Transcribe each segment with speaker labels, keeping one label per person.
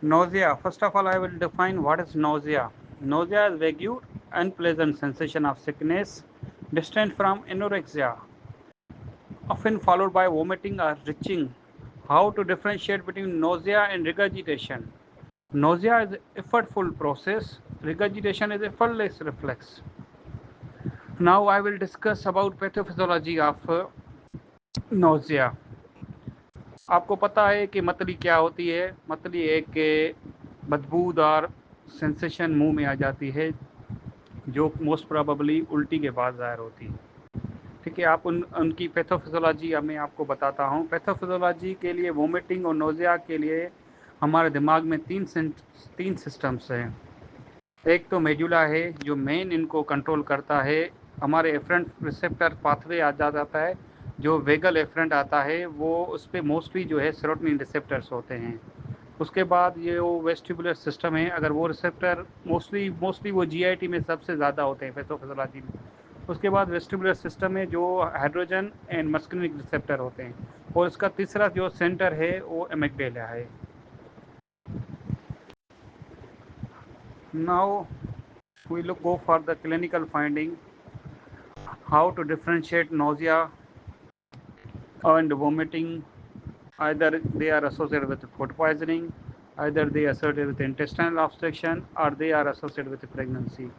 Speaker 1: Nausea. First of all, I will define what is nausea. Nausea is vague, unpleasant sensation of sickness, distinct from anorexia, often followed by vomiting or retching. How to differentiate between nausea and regurgitation? Nausea is an effortful process. Regurgitation is a effortless reflex. Now I will discuss about pathophysiology of nausea. आपको पता है कि मतली क्या होती है? मतली एक बदबूदार sensation मुंह में आ जाती है जो मोस्ट प्रोबेबली उल्टी के बाद ज़ाहिर होती है। ठीक है, आप उनकी पैथोफिजियोलॉजी मैं आपको बताता हूँ। पैथोफिजियोलॉजी के लिए वोमिटिंग और नोज़िया के लिए हमारे दिमाग में तीन सिस्टम्स हैं। एक तो मेडुला है जो मेन इनको कंट्रोल करता है। हमारे एफरेंट रिसेप्टर पाथवे आ जाता है, जो वेगल एफरेंट आता है वो उस पर मोस्टली जो है सेरोटोनिन रिसेप्टर्स होते हैं। उसके बाद ये वो वेस्टिबुलर सिस्टम है, अगर वो रिसेप्टर मोस्टली वो जीआईटी में सबसे ज़्यादा होते हैं पैथोफिजियोलॉजी में। उसके बाद वेस्टिबुलर सिस्टम है जो हाइड्रोजन एंड मस्कुलिनिक रिसेप्टर होते हैं, और इसका तीसरा जो सेंटर है वो एमिगडाला है। Now we look go for the clinical finding, how to differentiate nausea and vomiting. Either they are associated with food poisoning, either they are associated with intestinal obstruction, or they are associated with pregnancy.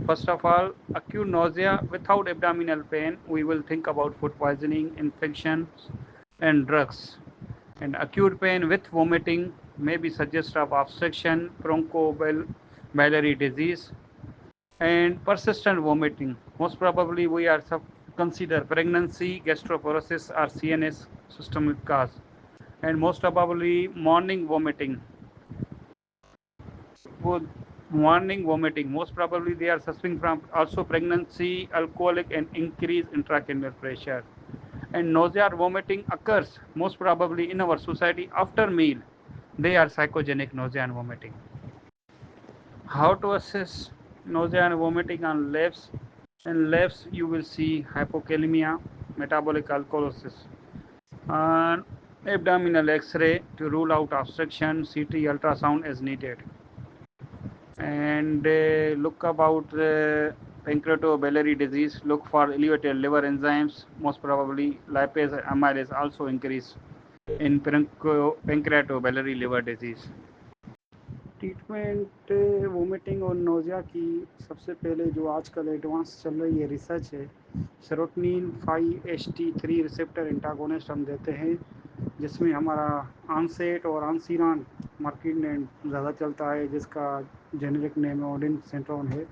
Speaker 1: First of all, acute nausea without abdominal pain, we will think about food poisoning, infections, and drugs. And acute pain with vomiting may be suggestive of obstruction, bronchobiliary disease, and persistent vomiting. Most probably, we are consider pregnancy, gastroparesis, or CNS systemic cause, and most probably morning vomiting. Morning vomiting. Most probably, they are suffering from also pregnancy, alcoholic, and increased intracranial pressure. And nausea or vomiting occurs most probably in our society after meal. They are psychogenic nausea and vomiting. How to assess nausea and vomiting on labs? In labs, you will see hypokalemia, metabolic alkalosis, and abdominal X-ray to rule out obstruction. CT ultrasound is needed, and look about pancreatobiliary disease. Look for elevated liver enzymes. Most probably, lipase amylase also increase in pancreatobiliary liver disease. Treatment vomiting और nausea की सबसे पहले जो आजकल advance चल रही है research है, सेरोटोनिन 5-HT3 रिसेप्टर एंटागोनिस्ट हम देते हैं, जिसमें हमारा आनसेट और आनसीरान मार्केट में ज़्यादा चलता है, जिसका जेनेरिक नेम ओडिन सेंट्रॉन है,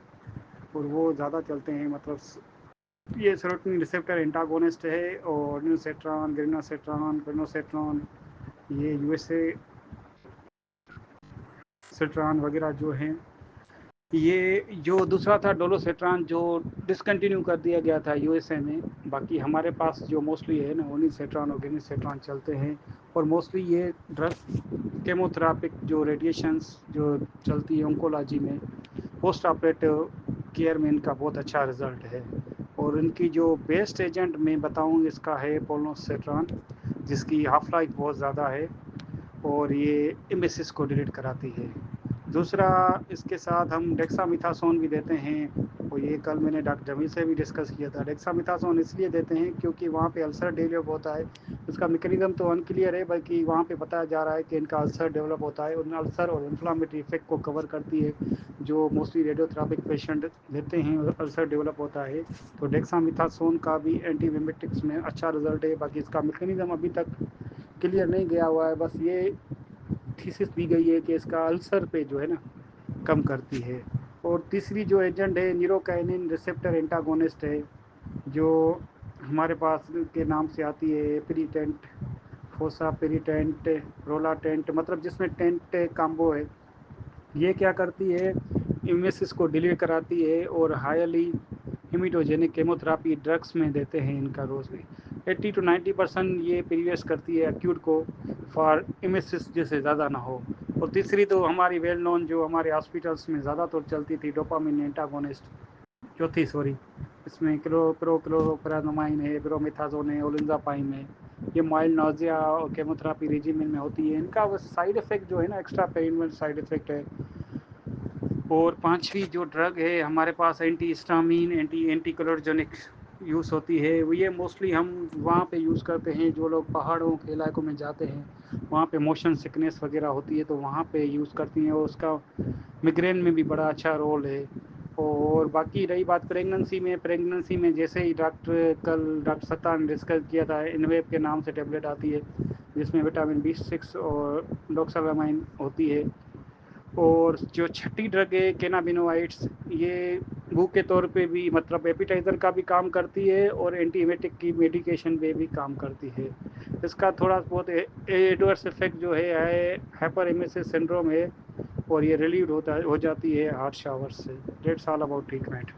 Speaker 1: और वो ज़्यादा चलते हैं। मतलब ये सेरोटोनिन रिसेप्टर एंटागोनिस्ट है, और न्यूसेट्रॉन, ग्रेनोसेट्रॉन, ये यूएसए सेट्रॉन वगैरह जो हैं, ये जो दूसरा था डोलोसेट्रान जो डिसकंटिन्यू कर दिया गया था यूएसए में। बाकी हमारे पास जो मोस्टली है ना ओनिसेट्रान और गिनिसेट्रान चलते हैं, और मोस्टली ये ड्रग केमोथेरापिक जो रेडिएशंस जो चलती है ओंकोलॉजी में, पोस्ट ऑपरेटिव केयर में इनका बहुत अच्छा रिजल्ट है। और इनकी जो बेस्ट एजेंट मैं बताऊँ इसका है पोलोसेट्रान, जिसकी हाफ लाइफ बहुत ज़्यादा है और ये एमिसिस को डिलीट कराती है। दूसरा, इसके साथ हम डेक्सामिथासोन भी देते हैं, और ये कल मैंने डॉक्टर जमील से भी डिस्कस किया था। डेक्सामिथासोन इसलिए देते हैं क्योंकि वहाँ पे अल्सर डेवलप होता है। उसका मैकेनिज्म तो अनक्लियर है, बल्कि वहाँ पे बताया जा रहा है कि इनका अल्सर डेवलप होता है, उन अल्सर और इन्फ्लामेटरी इफेक्ट को कवर करती है जो मोस्टली रेडियोथेरापिक पेशेंट लेते हैं, अल्सर डेवलप होता है। तो डेक्सामिथासोन का भी एंटीबायोटिक्स में अच्छा रिजल्ट है। बाकी इसका मैकेनिज्म अभी तक क्लियर नहीं गया हुआ है, बस ये थीसिस दी गई है कि इसका अल्सर पे जो है ना कम करती है। और तीसरी जो एजेंट है न्यूरोकाइनिन रिसेप्टर एंटागोनिस्ट है, जो हमारे पास के नाम से आती है पेरिटेंट, फोसापेरिटेंट, रोलाटेंट, मतलब जिसमें टेंट काम्बो है। ये क्या करती है, इमेसिस को डिलीट कराती है, और हाईली हिमिटोजेनिक केमोथेरापी ड्रग्स में देते हैं इनका रोज़ में। 80 to 90% ये प्रीवियस करती है एक्यूट को फॉर इमेसिस जैसे ज़्यादा ना हो। और तीसरी तो हमारी वेल नोन जो हमारे हॉस्पिटल्स में ज़्यादातर चलती थी, डोपामिन एंटागोनिस्ट। चौथी, सॉरी, इसमें क्लोरोप्राजोमाइन है, ब्रोमेथाजोन है, ओलिंजापाइन है। ये माइल्ड नाजिया और केमोथेरापी रेजिमेंट में होती है। इनका वो साइड इफ़ेक्ट जो है ना, एक्स्ट्रा पेनमेंट साइड इफ़ेक्ट है। और पांचवी जो ड्रग है हमारे पास, एंटी हिस्टामिन, एंटी कोलर्जेनिक यूज़ होती है। वो ये मोस्टली हम वहाँ पे यूज़ करते हैं, जो लोग पहाड़ों के इलाकों में जाते हैं, वहाँ पे मोशन सिकनेस वगैरह होती है तो वहाँ पे यूज़ करती हैं, और उसका मिग्रेन में भी बड़ा अच्छा रोल है। और बाकी रही बात प्रेगनेंसी में, जैसे ही डॉक्टर सत्ता ने डिस्कस किया था, इनवेब के नाम से टेबलेट आती है जिसमें विटामिन B6 और डॉक्सालामाइन होती है। और जो छठी ड्रग है कैनाबिनोइड्स, ये भूख के तौर पे भी, मतलब एपिटाइज़र का भी काम करती है और एंटीएमेटिक की मेडिकेशन पे भी काम करती है। इसका थोड़ा बहुत एडवर्स इफेक्ट जो है हाइपर एमेसिस सिंड्रोम है, और ये रिलीव हो जाती है हॉट शावर से। Dates all about treatment.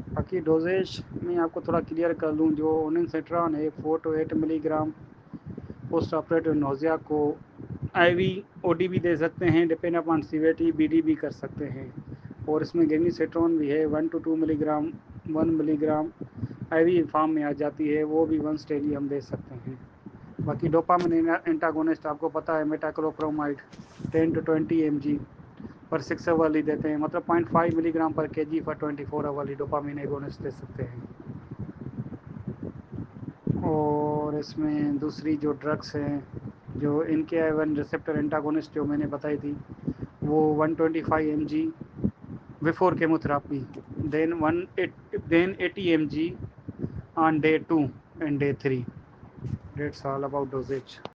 Speaker 1: बाकी डोजेज में आपको थोड़ा क्लियर कर लूँ, जो ओनिनसेट्रॉन है 4 to 8 milligram post operative nausea को आईवी ओडी भी दे सकते हैं, डिपेंड अपॉन सीवियरिटी बीडी भी कर सकते हैं। और इसमें गेनिसेट्रॉन भी है 1 to 2 milligram, 1 milligram IV form में आ जाती है, वो भी वंस डेली हम दे सकते हैं। बाकी डोपामिन एंटागोनिस्ट आपको पता है, मेटाक्लोप्रोमाइड 10 to 20 mg पर 6 आवर्ली देते हैं, मतलब 0.5 milligram per kg for 24 hourly dopamine agonist दे सकते हैं। और इसमें दूसरी जो ड्रग्स हैं, जो इनके आई 1 रिसेप्टर एंटागोनिस्ट जो मैंने बताई थी, वो 125 mg before chemotherapy, then 80 mg on day 2 and day 3। That's all about doses.